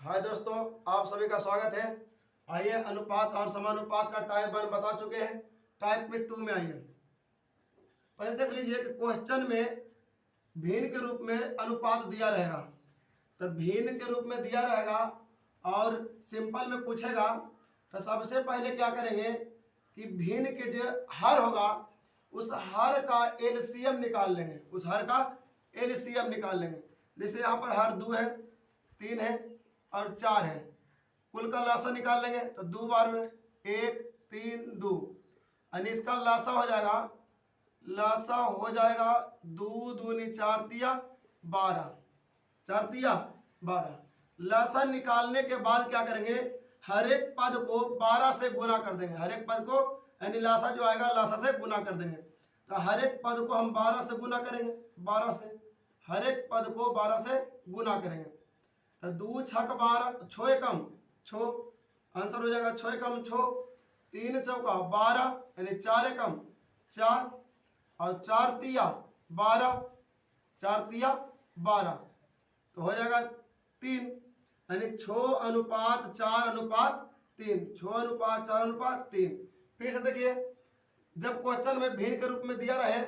हाय दोस्तों, आप सभी का स्वागत है। आइए अनुपात और समानुपात का टाइप 1 बता चुके हैं। टाइप में 2 में आइए पहले देख लीजिए कि क्वेश्चन में भिन्न के रूप में अनुपात दिया रहेगा। तो भिन्न के रूप में दिया रहेगा और सिंपल में पूछेगा तो सबसे पहले क्या करेंगे कि भिन्न के जो हर होगा उस हर का एलसीएम निकाल लेंगे। उस हर का एलसीएम निकाल लेंगे। जैसे यहाँ पर हर 2 है, 3 है और 4 है। कुल का लासा निकाल लेंगे तो 2 बार में 1 3 2 यानी इसका लासा हो जाएगा 2 दूनी 4 तिया 12, 4 तिया 12। लासा निकालने के बाद क्या करेंगे, हर एक पद को 12 से गुना कर देंगे। हर एक पद को यानी लासा जो आएगा लासा से गुना कर देंगे। तो हर एक पद को हम 12 से गुना करेंगे। 12 से हर एक पद को 12 से गुना करेंगे तो 2 छक 12, 6 एकम 6, आंसर हो जाएगा 6 एकम 6, 3 चौका 12 यानी 4 एकम 4 और 4 तिया 12, 4 तिया 12 तो हो जाएगा 3 यानी 6 अनुपात 4 अनुपात 3, 6 अनुपात 4 अनुपात 3। फिर से देखिए, जब क्वेश्चन में भिन्न के रूप में दिया रहे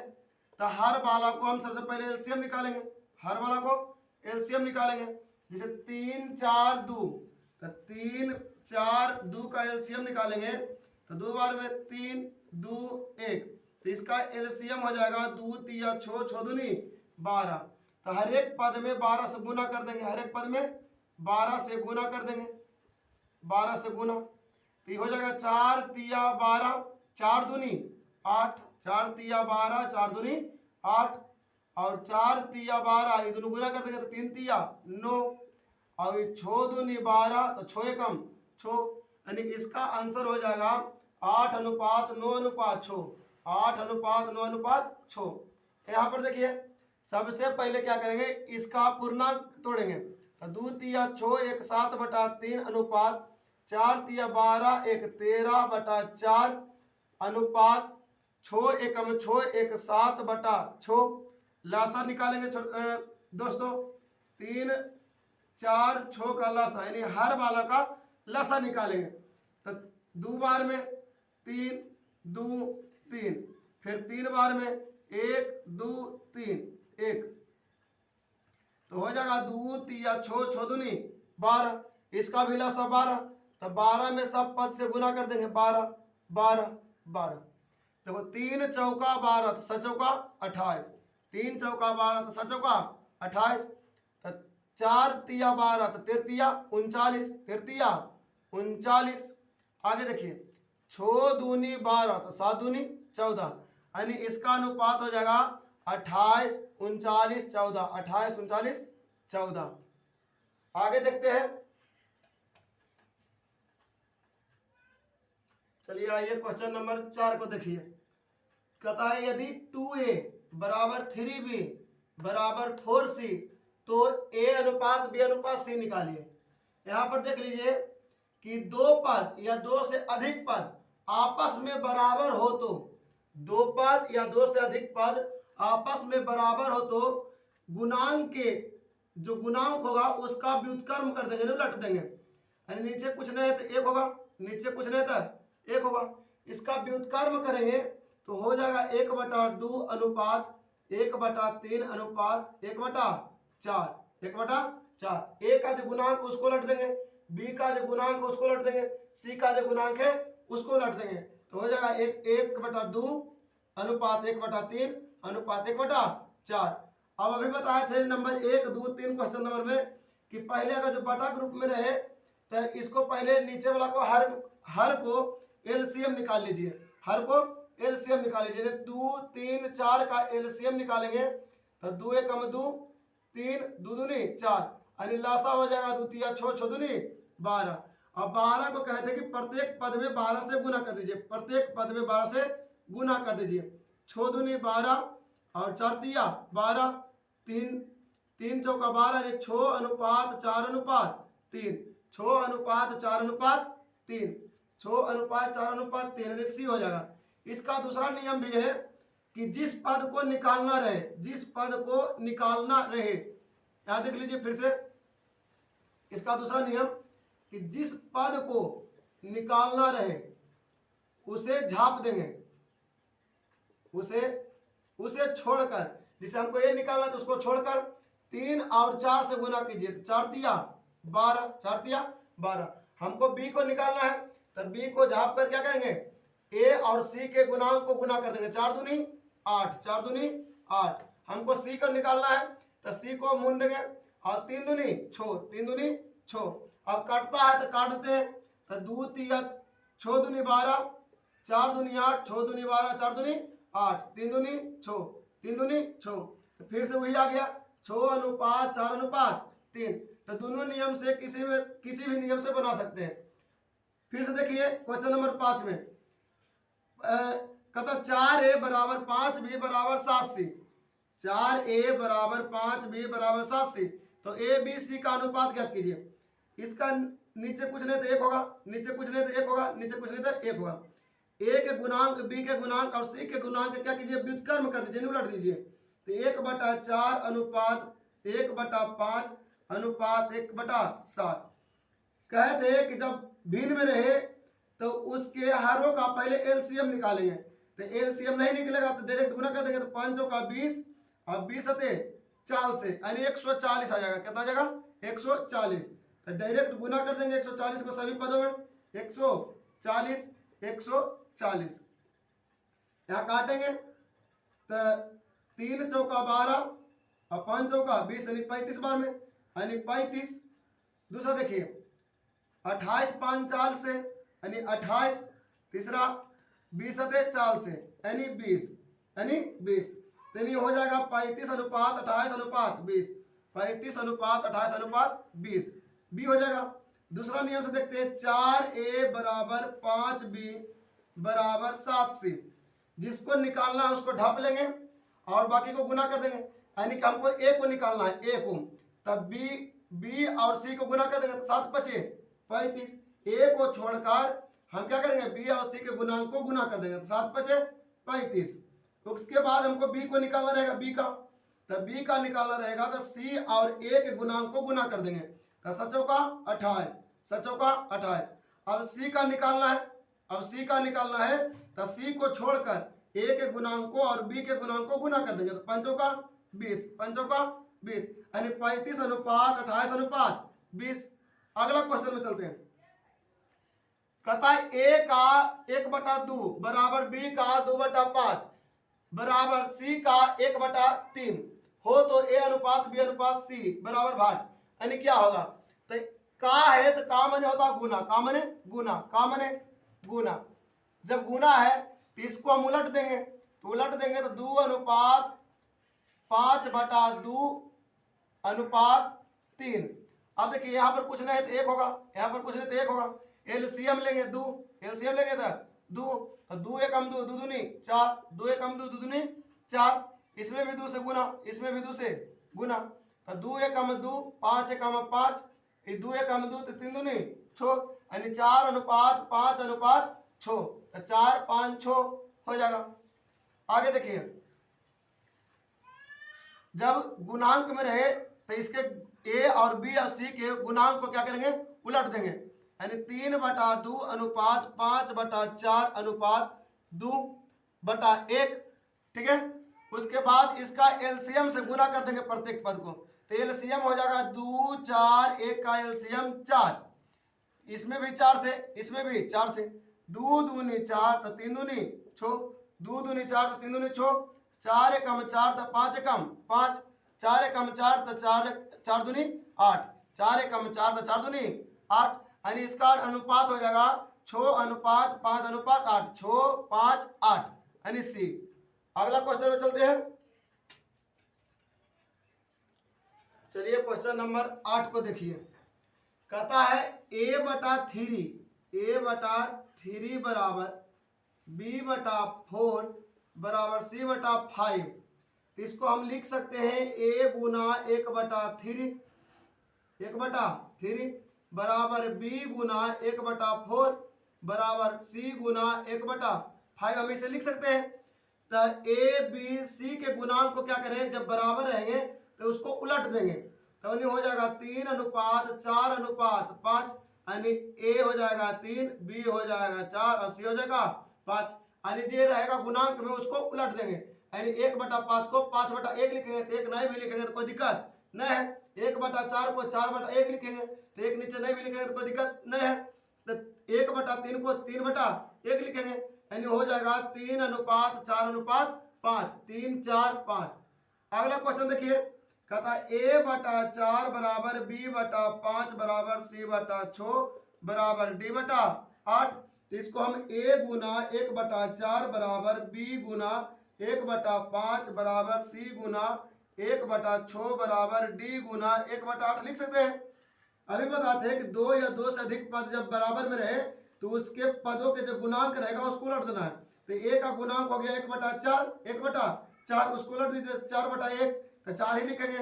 तो हर वाला को हम सबसे पहले एलसीएम निकालेंगे। हर वाला को एलसीएम निकालेंगे। जैसे 3 4 2 तो 3 4 2 का एलसीएम निकालेंगे तो 2 बार में 3 2 1 तो इसका एलसीएम हो जाएगा 2 तिया 6, 6 दूनी 12। तो हर एक पद में 12 से गुना कर देंगे। हर एक पद में 12 से गुना कर देंगे। 12 से गुना तो ये हो जाएगा 4 तिया 12, 4 दूनी 8, 4 तिया 12, 4 दूनी 8 और 4 तिया 12 ये दोनों गुना कर देंगे तो 3 तिया 9 और 6 दूनी 12 तो 6 एकम 6 यानी इसका आंसर हो जाएगा 8 अनुपात 9 अनुपात 6, 8 अनुपात 9 अनुपात 6। यहाँ पर देखिए, सबसे पहले क्या करेंगे, इसका पूर्णांक तोड़ेंगे तो 2 तिया 6 1 7/3 अनुपात 4 तिया 12 1 13/4 अनुपात 6 एकम 6 1 7/6। लासा निकालेंगे दोस्तों, 3 4 6 का लासा यानी हर वाला का लासा निकालेंगे तो 2 बार में 3 2 3 फिर 3 बार में 1 2 3 1 तो हो जाएगा 2 तिया 6, 6 दूनी 12, इसका भी लासा 12 तो 12 में सब पद से गुना कर देंगे। 12 12 12 देखो 3 चौका 12 तो 7 चौका 28, 3 चौका 12 तो 7 चौका 28 तो 4 तिया 12 तो 13 तिया 39, 13 तिया 39। आगे देखिए 6 दूनी 12 तो 7 दूनी 14 यानी इसका अनुपात हो जाएगा 28 39 14, 28 39 14। आगे देखते हैं, चलिए आइए क्वेश्चन नंबर 4 को देखिए। कहता है यदि 2a बराबर 3b बराबर 4c तो a अनुपात b अनुपात c निकालिए। यहाँ पर देख लीजिए कि 2 पद या 2 से अधिक पद आपस में बराबर हो तो 2 पद या 2 से अधिक पद आपस में बराबर हो तो गुणांक के जो गुणांक होगा उसका व्युत्क्रम कर देंगे, उलट देंगे। यानी नीचे कुछ नहीं है तो 1 होगा, नीचे कुछ नहीं था 1 होगा। इसका व्युत्क्रम करेंगे तो हो जाएगा 1/2 अनुपात 1/3 अनुपात 1/4, 1/4। ए का जो गुणांक उसको उलट देंगे, बी का जो गुणांक उसको उलट देंगे, सी का जो गुणांक है उसको उलट देंगे तो हो जाएगा 1/2 अनुपात 1/3 अनुपात 1/4। अब अभी बताए थे नंबर 1 2 3 क्वेश्चन नंबर में कि पहले अगर जो बटा ग्रुप में रहे तो इसको पहले नीचे वाला को हर को एलसीएम निकाल लीजिए। हर को एलसीएम निकाल लीजिए। 2 3 4 का एलसीएम निकालेंगे तो 2 एकम 2 3 2 दूनी 4 यानी लासा हो जाएगा 2 तिया 6, 6 दूनी 12। अब 12 को कहते हैं कि प्रत्येक पद में 12 से गुना कर दीजिए। प्रत्येक पद में 12 से गुना कर दीजिए। 6 दूनी 12 और 4 तिया 12, 3 चौका 12 यानी 6 अनुपात 4 अनुपात 3, 6 अनुपात 4 अनुपात 3, 6 अनुपात 4 अनुपात 3 यानी सी हो जाएगा। इसका दूसरा नियम भी है कि जिस पद को निकालना रहे, जिस पद को निकालना रहे, याद देख लीजिए फिर से, इसका इसका दूसरा नियम कि जिस पद को निकालना रहे उसे झाप देंगे, उसे छोड़कर, जिसे हमको ये निकालना तो उसको छोड़कर 3 और 4 से गुना कीजिए। तो 4 तिया 12, 4 तिया 12। हमको बी को निकालना है तो बी को झाप कर क्या करेंगे, ए और सी के गुणांक को गुना कर देंगे। 4 दूनी 8, 4 दूनी 8। हमको सी को निकालना है तो सी को मून देंगे और 3 दूनी 6, 3 दूनी 6। अब काटता है तो काट देते हैं तो 2 तिया 6 दूनी 12, 4 दूनी 8, 6 दूनी 12, 4 दूनी 8, 3 दूनी 6, 3 दूनी 6। तो फिर से वही आ गया 6 अनुपात 4 अनुपात 3। तो दोनों नियम से किसी भी नियम से बना सकते हैं। फिर से देखिए क्वेश्चन नंबर 5 में कहता 4a बराबर 5b बराबर 7c। 4a बराबर 5b बराबर 7c। तो a b c का अनुपात ज्ञात कीजिए। इसका नीचे कुछ नहीं तो 1 होगा, नीचे कुछ नहीं तो 1 होगा, नीचे कुछ नहीं तो 1 होगा। a के गुणांक b के गुणांक और c के गुणांक क्या कीजिए, व्युत्क्रम कर दीजिए, उलट दीजिए। तो 1/4 अनुपात 1/5 अनुपात 1/7। कहते हैं कि जब भिन्न में रहे तो उसके हरों का पहले एलसीएम निकालेंगे। तो एलसीएम नहीं निकलेगा तो डायरेक्ट गुना कर देंगे। तो 5 का 20 और 20 सते 4 से यानी 140 आ जाएगा। कितना आ जाएगा, 140। तो डायरेक्ट गुना कर देंगे 140 को सभी पदों में। 140 140 यहाँ काटेंगे तो 3 चौका 12 और 5 चौका 20 यानी 35 बार में यानी 35। दूसरा देखिए 28 5 4 से यानी 28। तीसरा 20 सते 4 से यानी 20 यानी 20। तो ये हो जाएगा 35 अनुपात 28 अनुपात 20। 35 अनुपात 28 अनुपात 20 बी हो जाएगा। दूसरा नियम से देखते हैं 4a बराबर 5b बराबर 7c। जिसको निकालना है उसको ढप लेंगे और बाकी को गुना कर देंगे। यानी कि हमको a को निकालना है, a को, तब b और c को गुना कर देंगे तो 7 बचे 35। a को छोड़कर हम क्या करेंगे, b और c के गुणांक को गुना कर देंगे तो 7 बचे 35। तो उसके बाद हमको b को निकालना रहेगा, b का, तब b का निकालना रहेगा तो c और a के गुणांक को गुना कर देंगे तो 7 चौका 28, 7 चौका 28। अब c का निकालना है, अब c का निकालना है तो c को छोड़कर a के गुणांक को और b के गुणांक को गुना कर देंगे तो 5 चौका 20, 5 चौका 20 यानी 35 अनुपात 28 अनुपात 20। अगला क्वेश्चन में चलते हैं। कहता है a का 1/2 बराबर b का 2/5 बराबर c का 1/3 हो तो a अनुपात b अनुपात c बराबर भाग। यानी क्या होगा, तो का है तो का मने होता गुना, का मने गुना, का मने गुना। जब गुना है तो इसको हम उलट देंगे, तो उलट देंगे तो 2 अनुपात 5/2 अनुपात 3। अब देखिए यहाँ पर कुछ नहीं तो 1 होगा, यहाँ पर कुछ नहीं तो 1 होगा। एलसीएम लेंगे 2, एलसीएम लेंगे तो 2, तो 2 1 2 2 दूनी 4, 2 1 2 2 दूनी 4। इसमें भी 2 से गुना, इसमें भी 2 से गुना, तो 2 1 2 5 1 5, 2 1 2 तो 3 दूनी 6 यानी 4 अनुपात 5 अनुपात 6। तो 4 5 6 हो जाएगा। आगे देखिए जब गुणांक में रहे तो इसके a और b और c के गुणांक को क्या करेंगे, उलट देंगे। यानी 3/2 अनुपात 5/4 अनुपात 2/1। ठीक है, उसके बाद इसका एलसीएम से गुना कर देंगे प्रत्येक पद को। तो एलसीएम हो जाएगा 2 4, 1 का एलसीएम 4, इसमें भी 4 से, इसमें भी 4 से, 2 दूनी 4 तो 3 दूनी 6, 2 दूनी 4 तो 3 दूनी 6, 4 1 4 तो 5 1 5, 4 1 4 तो 4 दूनी 8, 4 1 4 तो 4 दूनी 8। यानी इसका अनुपात हो जाएगा 6 अनुपात 5 अनुपात 8, 6 5 8 यानी सी। अगला क्वेश्चन में चलते हैं। चलिए क्वेश्चन नंबर 8 को देखिए। कहता है a/3 बराबर b/4 बराबर c/5। तो इसको हम लिख सकते हैं a गुना 1/3 बराबर b गुना 1/4 बराबर c गुना 1/5। हम इसे लिख सकते हैं। तो a b c के गुणांक को क्या करें, जब बराबर रहेंगे तो उसको उलट देंगे। तो नहीं हो जाएगा 3:4:5, यानी ए हो जाएगा 3, बी हो जाएगा 4 और सी हो जाएगा 5। यानी जो रहेगा गुणांक में उसको उलट देंगे, यानी 1/5 को 5/1 लिखेंगे तो 1 नहीं भी लिखेंगे तो कोई दिक्कत नहीं है। 1/4 को 4/1 लिखेंगे तो 1 नीचे नहीं भी लिखेंगे तो कोई दिक्कत नहीं है। तो 1/3 को 3/1 लिखेंगे, यानी हो जाएगा 3:4:5, 3, 4, 5। अगला क्वेश्चन देखिए, कहता है A/4 बराबर B/5 बराबर C/6 बराबर D/8। तो इसको हम A गुना 1/4 बराबर B गुना 1/5 बराबर C गुना 1/6 बराबर D गुना 1/8 लिख सकते हैं। अभी बताते हैं कि दो या दो से अधिक पद जब बराबर में रहे तो उसके पदों के जो गुणांक रहेगा उसको उलट देना है। तो A का गुणांक हो गया 1/4, उसको उलट दीजिए 4/1 तो 4 ही लिखेंगे।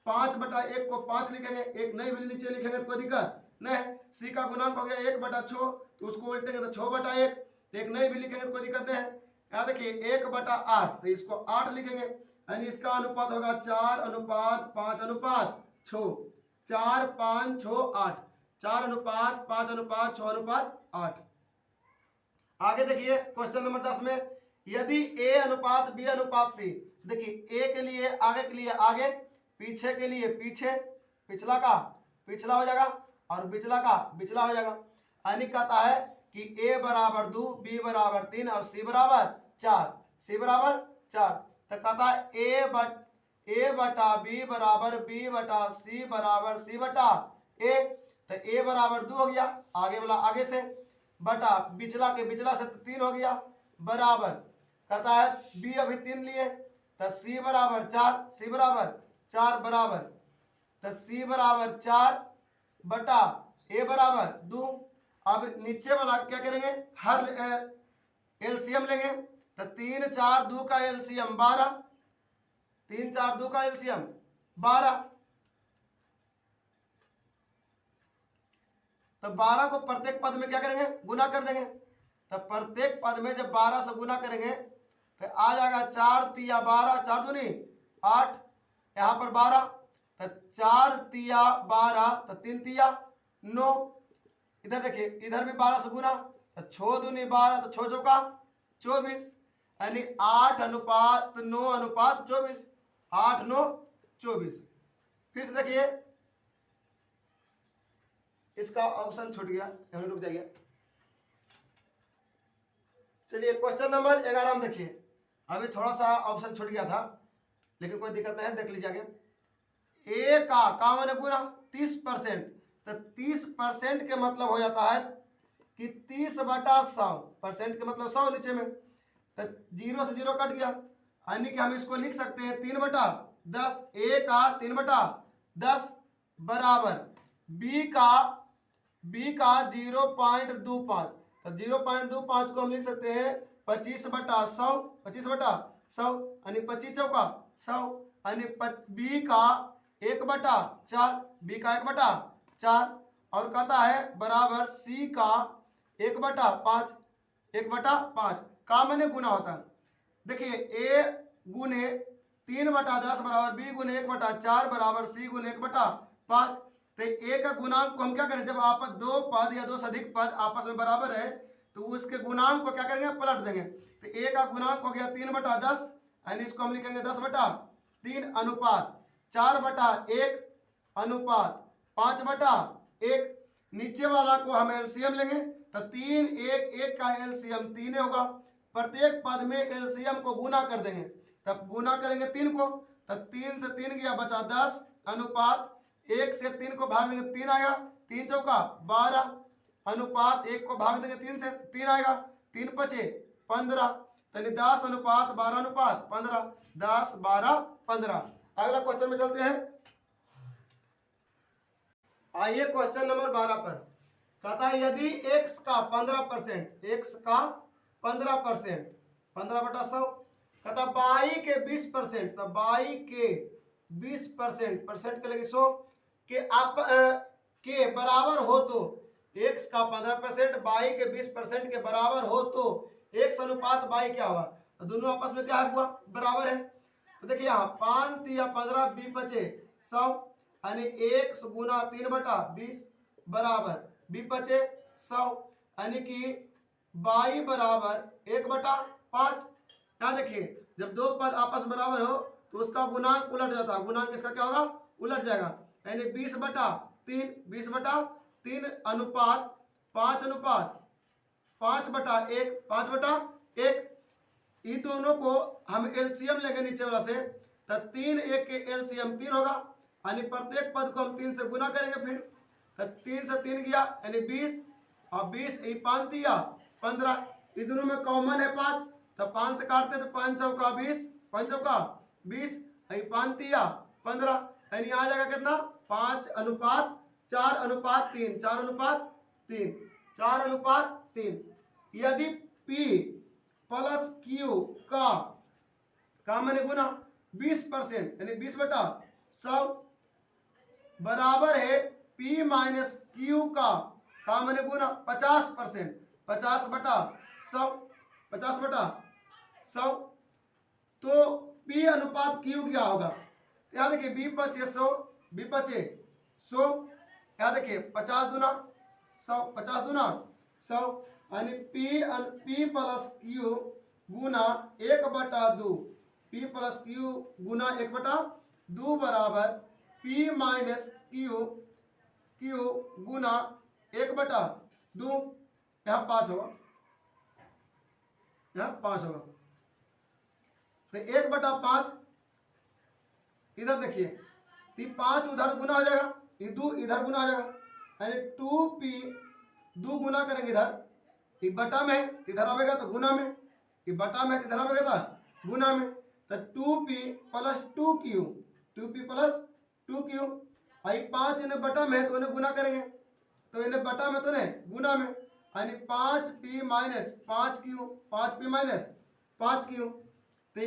5/1 को 5 लिखेंगे, एक नई भी नीचे लिखेंगे तो कोई दिक्कत नहीं है। C का गुणांक हो गया 1/6 तो उसको उल्टेंगे तो 6/1, तो एक नई भी लिखेंगे तो कोई दिक्कत नहीं है। यहाँ देखिए 1/8 तो इसको 8 लिखेंगे, यानी इसका अनुपात होगा 4:5:6, 4, 5, 6, 8, 4:5:6:8। आगे देखिए क्वेश्चन नंबर 10 में, यदि A अनुपात B अनुपात C, देखिए A के लिए आगे आगे, पीछे के लिए पीछे, पिछला का पिछला हो जाएगा और बिचला का बिचला हो जाएगा। यानी कहता है कि A बराबर 2, B बराबर 3 और C बराबर 4, तो कहता है A/B बराबर B/C बराबर C/A। तो A बराबर 2 हो गया, आगे वाला आगे से, बटा बिचला के बिचला से 3 हो गया, बराबर कहता है B अभी 3 लिए तो C बराबर 4 बराबर, तो C बराबर 4 बटा A बराबर 2। अब नीचे वाला क्या करेंगे, हर एलसीएम लेंगे, तो 3, 4, 2 का एलसीएम 12, 3, 4, 2 का एलसीएम 12। तो 12 को प्रत्येक पद में क्या करेंगे, गुना कर देंगे। तो प्रत्येक पद में जब 12 से गुना करेंगे तो आ जाएगा 4 तिया 12, 4 दूनी 8, यहाँ पर 12, तो 4 तिया 12, तो 3 तिया 9। इधर देखिए इधर भी 12 से गुना, तो 6 दूनी 12, तो 6 चौका 24, यानी 8:9:24, 8:9:24। फिर से देखिए इसका ऑप्शन छूट गया, यहाँ रुक जाइए। चलिए क्वेश्चन नंबर 11 में देखिए, अभी थोड़ा सा ऑप्शन छूट गया था लेकिन कोई दिक्कत नहीं है, देख लीजिए आगे। A का मैंने गुना 30%, तो 30% के मतलब हो जाता है कि 30/100%, के मतलब 100 नीचे में, तो 0 से 0 कट गया, यानी कि हम इसको लिख सकते हैं 3/10। A का 3/10 बराबर B का 0.25, तो 0.25 को हम लिख सकते हैं 25/100, 25/100, यानी 25 चौका 100, यानी B का 1/4, B का 1/4, और कहता है बराबर C का 1/5, 1/5 का मैंने गुना होता है। देखिए A गुने 3/10 बराबर B गुने 1/4 बराबर C गुने 1/5। तो A का गुणांक को हम क्या करें, जब आपस दो पद या दो से अधिक पद आपस में बराबर है तो उसके गुणांक को क्या करेंगे, पलट देंगे। तो A का गुणांक हो गया 3/10, यानी इसको हम लिखेंगे 10/3 अनुपात 4/1 अनुपात 5/1। नीचे वाला को हम एलसीएम लेंगे, तो 3, 1, 1 का एलसीएम 3 होगा। प्रत्येक पद में एलसीएम को गुना कर देंगे, तब गुना करेंगे 3 को, तो 3 से 3 गया बचा 10 अनुपात 1 से 3 को भाग देंगे 3 आएगा, 3 चौका 12 अनुपात 1 को भाग देंगे 3 से 3 आएगा, 3 पचे 15, यानी 10 अनुपात 12 अनुपात 15, 10, 12, 15। अगला क्वेश्चन में चलते हैं। आइए क्वेश्चन नंबर 12 पर, कहता है यदि x का 15%, x का 15%, 15/100, कहता y के 20%, तो y के 20% परसेंट के लगे 100 के आप के बराबर हो तो x का 15% y के 20% के बराबर हो तो x अनुपात y क्या होगा, तो दोनों आपस में क्या हुआ, बराबर है। तो देखिए यहाँ 5 या 15 20 बचे 100, यानी 1 गुना 3/20 बराबर बी बचे 100, यानी कि बाई बराबर 1/5। यहाँ देखिए जब दो पद आपस में बराबर हो तो उसका गुणांक उलट जाता है, गुणांक इसका क्या होगा, उलट जाएगा। यानी 20/3 अनुपात 5 अनुपात 5/1 5/1। इन दोनों को हम एलसीएम लेंगे नीचे वाला से, तो 3 1 के एलसीएम 3 होगा, यानी प्रत्येक पद को हम 3 से गुना करेंगे। फिर तो 3 से 3 गया यानी 20, और 20 5 दिया 15, इन दोनों में कॉमन है 5, तो 5 से काटते तो 5 चौका 20, 5 चौका 20, 5 दिया 15, यानी आ जाएगा कितना 5:4:3 4:3। यदि P प्लस Q का मैंने गुना 20% यानी 20/100 बराबर है P माइनस Q का मैंने गुना 50%, 50/100 50/100, तो P अनुपात Q क्या होगा। यहाँ देखिए B बचे 100, B बचे 100, यहाँ देखिए 50 दूना 100, 50 दूना 100, यानी P प्लस Q गुना 1/2, P प्लस Q गुना 1/2 बराबर P माइनस Q गुना 1/2, यहाँ 5 होगा, यहाँ 5 होगा। तो 1/5 इधर देखिए, 5 उधर गुना हो जाएगा, 2 इधर गुना हो जाएगा, यानी 2P 2 गुना करेंगे इधर, ये बटा में इधर आवेगा तो गुना में, ये बटा में इधर आवेगा तो गुना में, तो 2P plus 2Q 2P plus 2Q, आई 5 इन्हें बटा में तो इन्हें गुना करेंगे, तो इन्हें बटा में तो इन्हें गुना में, यानी 5P minus 5Q 5P minus 5Q, तो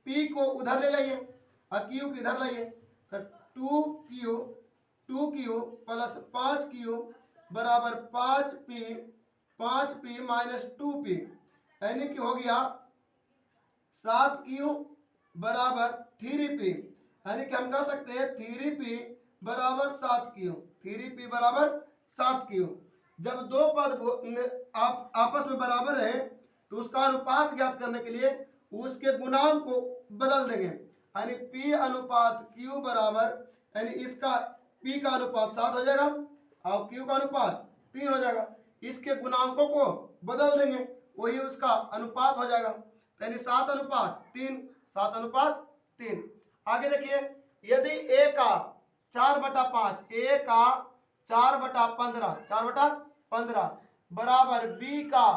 P को उधर ले जाइए और Q को इधर लाइए, तो 2Q प्लस 5Q बराबर 5P माइनस 2P, यानी कि हो गया 7Q बराबर 3P, यानी कि हम कह सकते हैं 3P बराबर 7Q, 3P बराबर 7Q। जब दो पद आप आपस में बराबर रहे तो उसका अनुपात ज्ञात करने के लिए उसके गुणांक को बदल देंगे, यानी P अनुपात Q बराबर, यानी इसका P का अनुपात 7 हो जाएगा और Q का अनुपात 3 हो जाएगा, इसके गुणांकों को बदल देंगे, वही उसका अनुपात हो जाएगा, यानी 7:3 7:3। आगे देखिए, यदि A का 4/5 A का 4/15 4/15 बराबर B का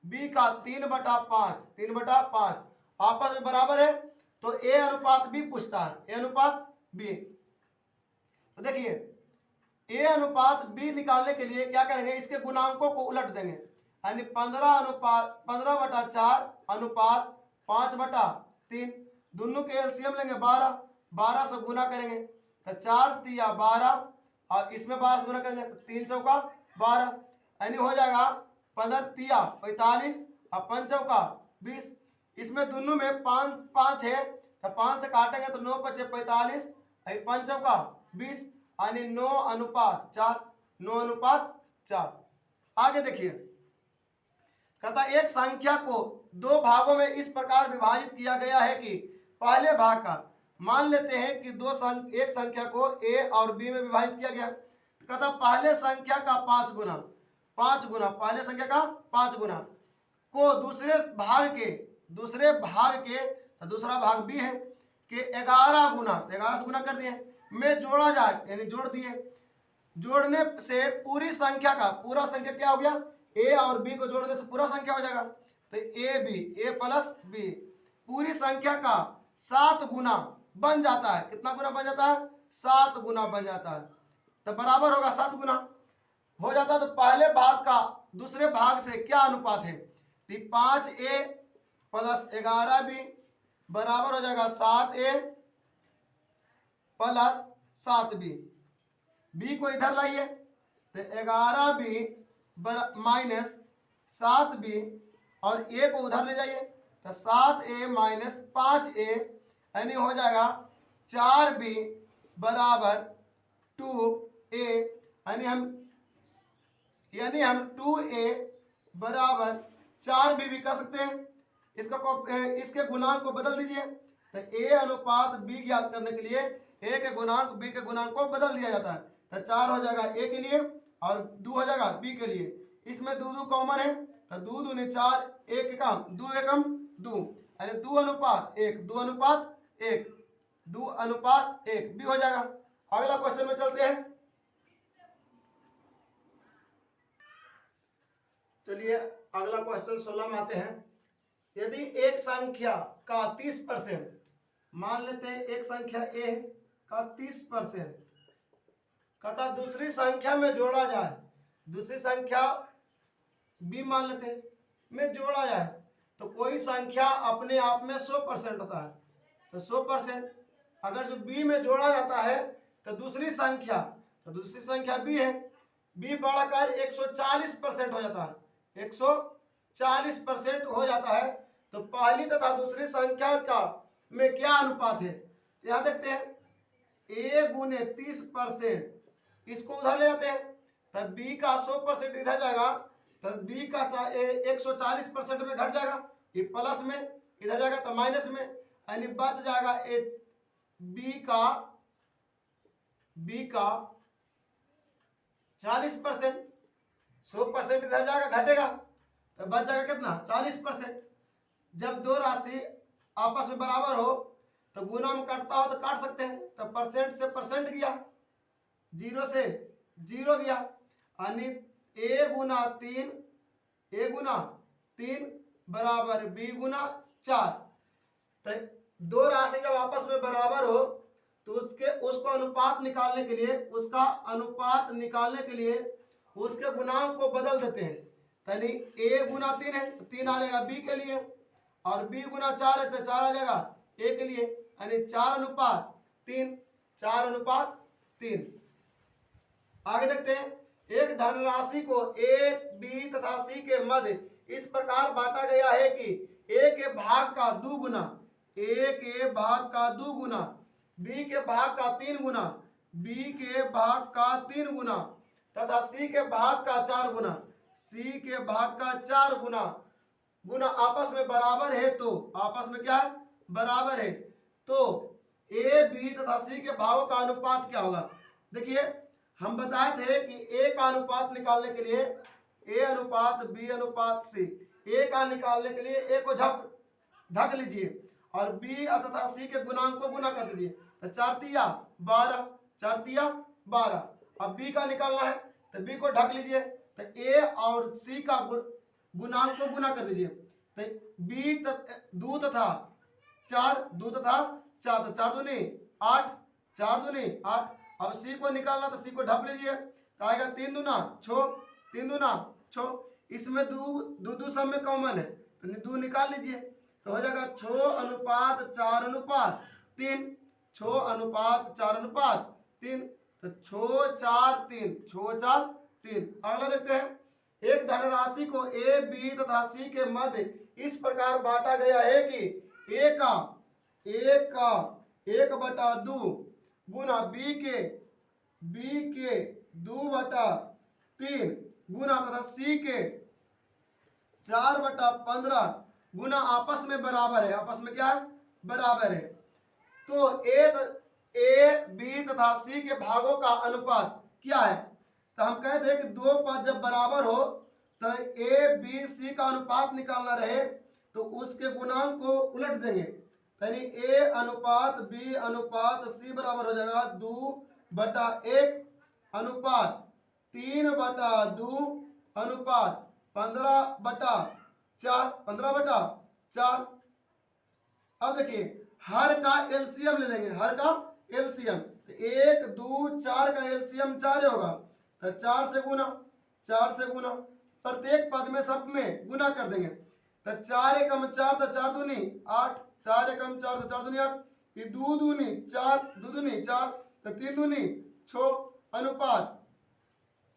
3/5 3/5 आपस में बराबर है, तो A अनुपात B पूछता है, A अनुपात B। तो देखिए A अनुपात B निकालने के लिए क्या करेंगे, इसके गुणांकों को उलट देंगे, यानी 15/4 अनुपात 5/3, दोनों के एलसीएम लेंगे 12 से गुना करेंगे, तो 4 तिया 12 और इसमें 12 से गुना करेंगे तो 3 चौका 12, यानी हो जाएगा 15 तिया 45 और 5 चौका 20, इसमें दोनों में 5 है तो 5 से काटेंगे तो 9 बचे 45, 5 चौका 20, यानी 9:4। आगे देखिए, कहता एक संख्या को दो भागों में इस प्रकार विभाजित किया गया है कि पहले भाग का, मान लेते हैं कि एक संख्या को A और B में विभाजित किया गया, कहता पहले संख्या का 5 गुना पहले संख्या का 5 गुना को दूसरे भाग के दूसरा भाग B है कि 11 गुना, 11 से गुना कर दिए में जोड़ा जाए, यानी जोड़ दिए, जोड़ने से पूरी संख्या का पूरा संख्या क्या हो गया, A और B को जोड़ने से पूरा संख्या हो जाएगा, तो A प्लस B पूरी संख्या का 7 गुना बन जाता है। कितना गुना बन जाता है, 7 गुना बन जाता है, तो बराबर होगा 7 गुना हो जाता है। तो पहले भाग का दूसरे भाग से क्या अनुपात है, 5A प्लस 11B बराबर हो जाएगा 7A प्लस 7B, B को इधर लाइए तो 11B माइनस 7B और A को उधर ले जाइए तो 7A माइनस 5A, यानी हो जाएगा 4B बराबर 2a यानी हम 2a बराबर 4b भी कर सकते हैं। इसके गुणांक को बदल दीजिए। तो a अनुपात b ज्ञात करने के लिए a के गुणांक b के गुणांक को बदल दिया जाता है। तो 4 हो जाएगा a के लिए और 2 हो जाएगा b के लिए। इसमें 2 कॉमन है तो 2 दूनी 4, 1 एकम 2 एकम 2 यानी 2 अनुपात 1 2 अनुपात 1 2 अनुपात 1 भी हो जाएगा। अगला क्वेश्चन में चलते हैं। चलिए अगला क्वेश्चन 16 में आते हैं। यदि एक संख्या का 30% मान लेते हैं, एक संख्या a का 30% तथा दूसरी संख्या में जोड़ा जाए, दूसरी संख्या b मान लेते हैं में जोड़ा जाए तो कोई संख्या अपने आप में 100% होता है। तो 100% अगर जो b में जोड़ा जाता है तो दूसरी संख्या b है, b बढ़कर 140% हो जाता है, 140% हो जाता है। तो पहली तथा दूसरी संख्या का में क्या अनुपात है? यहाँ देखते हैं a गुने 30%, इसको उधर ले जाते हैं तब b का 100% इधर जाएगा तो b का 140% में घट जाएगा, ये प्लस में इधर जाएगा तो माइनस में, यानी बच जाएगा b का 40%। 100% इधर जाएगा घटेगा तो बच जाएगा कितना 40%। जब दो राशि आपस में बराबर हो तो गुना में कटता हो तो काट सकते हैं, तो परसेंट से परसेंट गया, 0 से 0 गया, यानी a गुना 3 बराबर b गुना 4। तो दो राशि जब आपस में बराबर हो तो उसको अनुपात निकालने के लिए उसके गुणांक को बदल देते हैं। यानी a गुना 3 है तो 3 आ जाएगा b के लिए और b गुना 4 है तो 4 आ जाएगा a के लिए, यानी 4 अनुपात 3। आगे देखते हैं। एक धनराशि को a b तथा c के मध्य इस प्रकार बांटा गया है कि a के भाग का 2 गुना b के भाग का 3 गुना तथा c के भाग का 4 गुना आपस में बराबर है। तो आपस में क्या है? बराबर है। तो a b तथा c के भागों का अनुपात क्या होगा? देखिए हम बताए थे कि a का अनुपात निकालने के लिए a अनुपात b अनुपात c, a का निकालने के लिए a को ढक लीजिए और b तथा c के गुणांक को गुना कर दीजिए। तो 4 तिया 12। अब b का निकालना है तो b को ढक लीजिए, तो a और c का गुणांक को गुना कर दीजिए। तो b 2 तथा 4 तो 4 दूनी 8, 4 दूनी 8। अब c को निकालना तो c को ढप लीजिए तो आएगा 3 दूना 6। इसमें 2 सब में कॉमन है तो 2 निकाल लीजिए तो हो जाएगा 6 अनुपात 4 अनुपात 3। 6 अनुपात 4 अनुपात 3 तो 6 4 3। अगला देखते हैं। एक धनराशि को a b तथा c के मध्य इस प्रकार बांटा गया है कि a का 1/2 गुना b के 2/3 गुना तथा c के 4/15 गुना आपस में बराबर है। आपस में क्या है? बराबर है। तो a b तथा c के भागों का अनुपात क्या है? तो हम कहते हैं कि 2 पद जब बराबर हो तो a b c का अनुपात निकालना रहे तो उसके गुणांक को उलट देंगे, यानी a अनुपात b अनुपात c बराबर हो जाएगा 2/1 अनुपात 3/2 अनुपात 15/4। अब देखिए हर का एलसीएम ले लेंगे, हर का एलसीएम तो 1 2 4 का एलसीएम 4 होगा तो 4 से गुना प्रत्येक पद में सब में गुना कर देंगे। तो 4 एकम 4 तो 4 दूनी 8, 4 एकम 4 तो 4 दूनी 8, ये 2 दूनी 4 तो 3 दूनी 6 अनुपात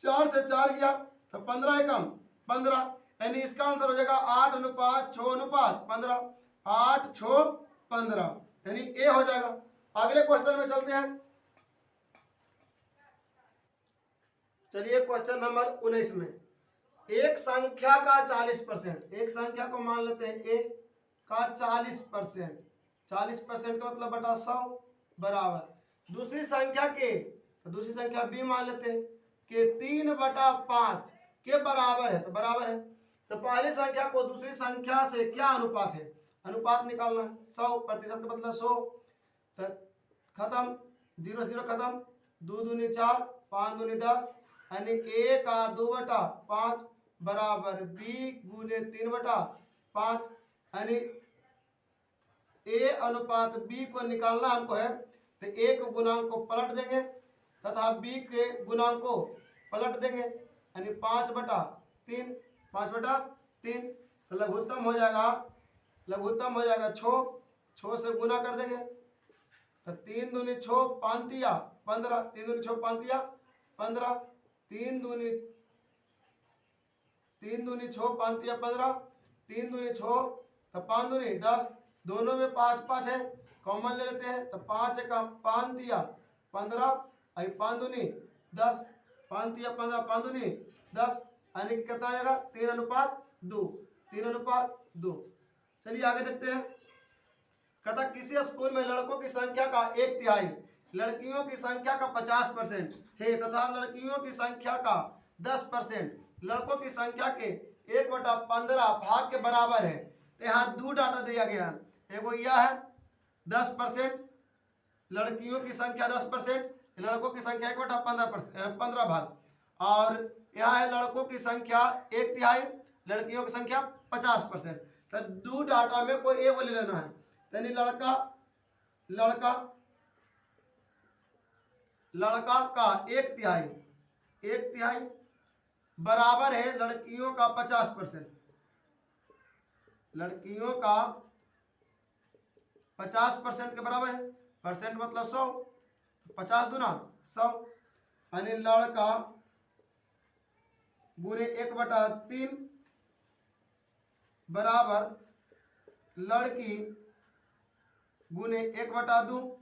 4 से 4 गया तो 15 एकम 15, यानी इसका आंसर हो जाएगा 8 अनुपात 6 अनुपात 15, 8 6 15, यानी ए हो जाएगा। अगले क्वेश्चन में चलते हैं। चलिए क्वेश्चन नंबर 19 में, एक संख्या का 40%, एक संख्या को मान लेते हैं ए का 40%, 40% का मतलब बटा 100 बराबर दूसरी संख्या के, तो दूसरी संख्या बी मान लेते हैं कि 3/5 के बराबर है, तो बराबर है। तो पहली संख्या को दूसरी संख्या से क्या अनुपात है, अनुपात निकालना है। 100% का मतलब 100, तो खत्म, 0 0 खत्म, 2 दूनी 4, 5 दूनी 10, यानी ए का 2/5 बराबर बी गुने 3/5, यानी ए अनुपात बी को निकालना हमको है, तो ए के गुणांक को पलट देंगे तथा बी के गुणांक को पलट देंगे, यानी 5/3, 5/3, तो लघुत्तम हो जाएगा, लघुत्तम हो जाएगा 6 से गुना कर देंगे, तो 3 दूनी 6, 5 तिया 15, 3 दूनी 6, 5 तिया 15, 3 दूनी 6, 5 तिया 15, 3 दूनी 6, तो 5 दूनी 10, दोनों में 5 5 है, कॉमन ले लेते हैं, तो 5 का 5 तिया 15, 5 दूनी 10, 5 तिया 15, 5 दूनी 10, यानी कि कितना आएगा 3:2, 3:2। चलिए आगे देखते हैं। कहता किसी स्कूल में लड़कों की संख्या का 1/3, लड़कियों की संख्या का 50% है तथा लड़कियों की संख्या का 10% लड़कों की संख्या के 1/15 भाग के बराबर है। तो यहाँ दो डाटा दिया गया है, एगो यह है 10%, लड़कियों की संख्या 10%, लड़कों की संख्या 1/15 भाग, और यहाँ है लड़कों की संख्या 1/3, लड़कियों की संख्या 50%। तो दो डाटा में कोई एक ले लेना है, यानी लड़का का 1/3 बराबर है लड़कियों का 50%, लड़कियों का 50% के बराबर है, परसेंट मतलब 100, 50 दूना 100, यानी लड़का गुने 1/3 बराबर लड़की गुने 1/2।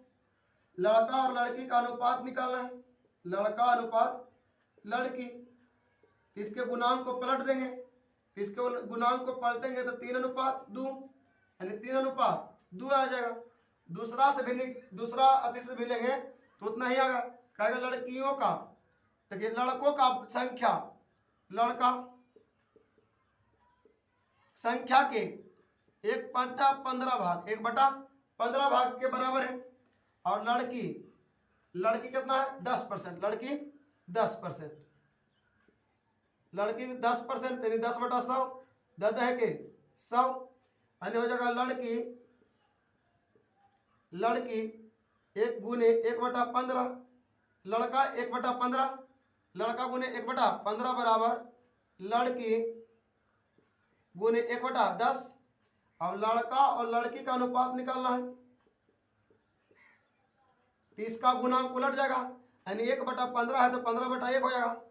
लड़का और लड़की का अनुपात निकालना है, लड़का अनुपात लड़की, इसके गुणांक को पलट देंगे, इसके गुणांक को पलटेंगे तो 3:2, यानी 3:2 आ जाएगा। दूसरा अति से भी लेंगे तो उतना ही आएगा, कहेगा लड़कियों का, देखिए लड़कों का संख्या, लड़का संख्या के 1/15 भाग के बराबर है, और लड़की कितना है 10%, लड़की 10%, लड़की 10%, यानी 10/100, 10 है के 100, यानी हो जाएगा लड़की 1 गुने 1/15, लड़का 1/15, लड़का गुने 1/15 बराबर लड़की गुने 1/10। अब लड़का और लड़की का अनुपात निकालना है, तो इसका गुणांक उलट जाएगा, यानी 1/15 है तो 15/1 हो जाएगा,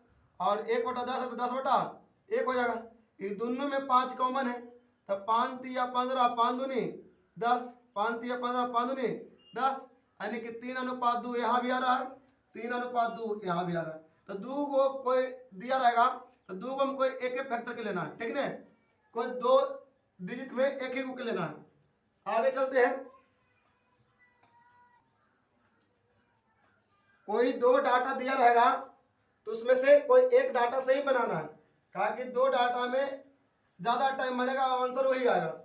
और 1/10 है तो 10/1 हो जाएगा। ये दोनों में 5 कॉमन है, तो 5 तिया 15, 5 दूनी 10, 5 तिया 15, 5 दूनी 10, यानी कि 3:2 यहाँ भी आ रहा है, 3:2 यहाँ भी आ रहा है। तो 2 को कोई दिया रहेगा तो 2 को हमको एक फैक्टर के लेना है, ठीक है, कोई 2 डिजिट में एक ही को लेना है। आगे चलते हैं। कोई 2 डाटा दिया रहेगा तो उसमें से कोई एक डाटा सही बनाना है, कहा कि 2 डाटा में ज्यादा टाइम मारेगा, आंसर वही आएगा।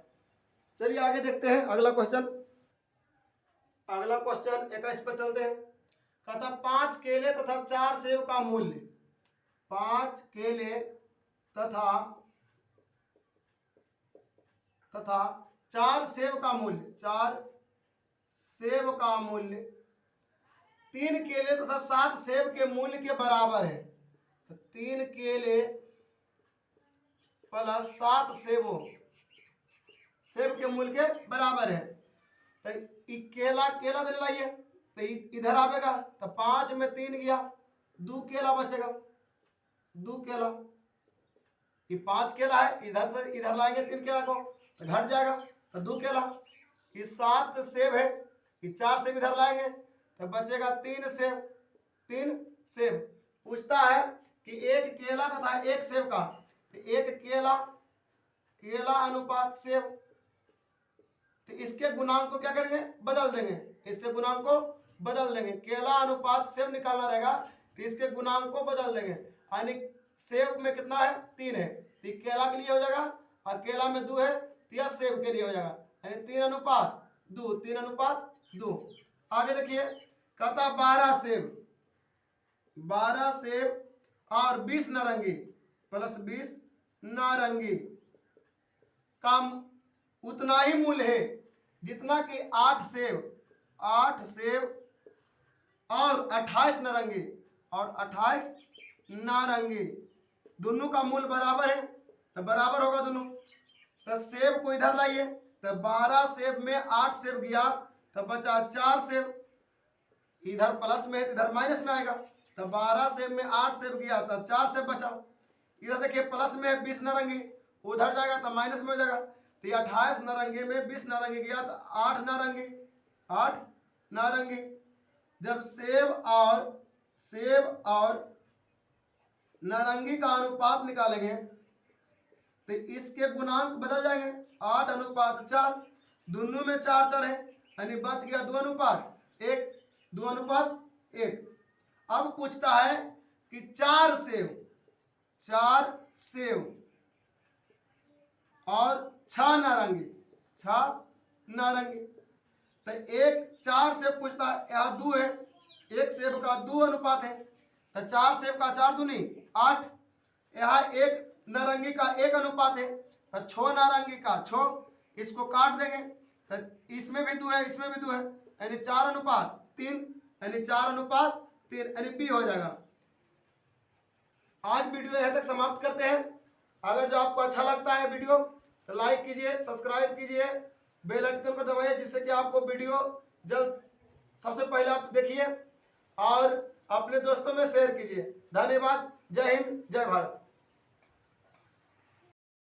चलिए आगे देखते हैं अगला क्वेश्चन। अगला क्वेश्चन 21 पर चलते हैं। कहता 5 केले तथा 4 सेब का मूल्य, 5 केले तथा 4 सेब का मूल्य, 4 सेब का मूल्य 3 केले तथा 7 सेब के मूल्य के बराबर है। तो 3 केले प्लस 7 सेब के मूल्य के बराबर है। तो केला देने लाइए, तो इधर आवेगा, तो 5 में 3 गया, 2 केला बचेगा, 2 केला, ये 5 केला है, इधर से इधर लाएंगे 3 केला को तो घट जाएगा, तो 2 केला। ये 7 सेब है, ये 4 सेब इधर लाएंगे तो बचेगा 3 सेब, 3 सेब। पूछता है कि एक केला तथा एक सेब का, तो एक केला अनुपात सेब, तो इसके गुणांक को क्या करेंगे, बदल देंगे, इसके गुणांक को बदल देंगे। केला अनुपात सेब निकालना रहेगा तो इसके गुणांक को बदल देंगे, यानी सेब में कितना है, 3 है, तो केला के लिए हो जाएगा, और केला में 2 है तो यह सेब के लिए हो जाएगा, यानी 3:2, 3:2। आगे देखिए, कहता 12 सेब और 20 नारंगी प्लस 20 नारंगी का उतना ही मूल्य है जितना कि 8 सेब और 28 नारंगी दोनों का मूल्य बराबर है, तो बराबर होगा दोनों। तो सेब को इधर लाइए, तो 12 सेब में 8 सेब गया तो बचा 4 सेब, इधर प्लस में है इधर माइनस में आएगा, तो 12 सेब में 8 सेब गया तो 4 सेब बचा। इधर देखिए प्लस में है 20 नारंगी, उधर जाएगा तो माइनस में हो जाएगा, तो 28 नारंगी में 20 नारंगी गया तो 8 नारंगी। जब सेब और नारंगी का अनुपात निकालेंगे तो इसके गुणांक बदल जाएंगे, 8:4, दोनों में 4 है, यानी बच गया 2:1। अब पूछता है कि 4 सेब और 6 नारंगी, तो 4 सेब पूछता है, यहाँ 2 है, एक सेब का 2 अनुपात है, तो 4 सेब का 4 दूनी 8, यहाँ एक नारंगी का 1 अनुपात है, तो 6 नारंगी का 6, इसको काट देंगे, तो इसमें भी 2 है, इसमें भी 2 है, यानी 4:3, यानी बी हो जाएगा। आज वीडियो यहाँ तक समाप्त करते हैं। अगर जो आपको अच्छा लगता है वीडियो तो लाइक कीजिए, सब्सक्राइब कीजिए, बेल आइकन को दबाइए, जिससे कि आपको वीडियो जल्द सबसे पहले आप देखिए और अपने दोस्तों में शेयर कीजिए। धन्यवाद। जय हिंद, जय भारत।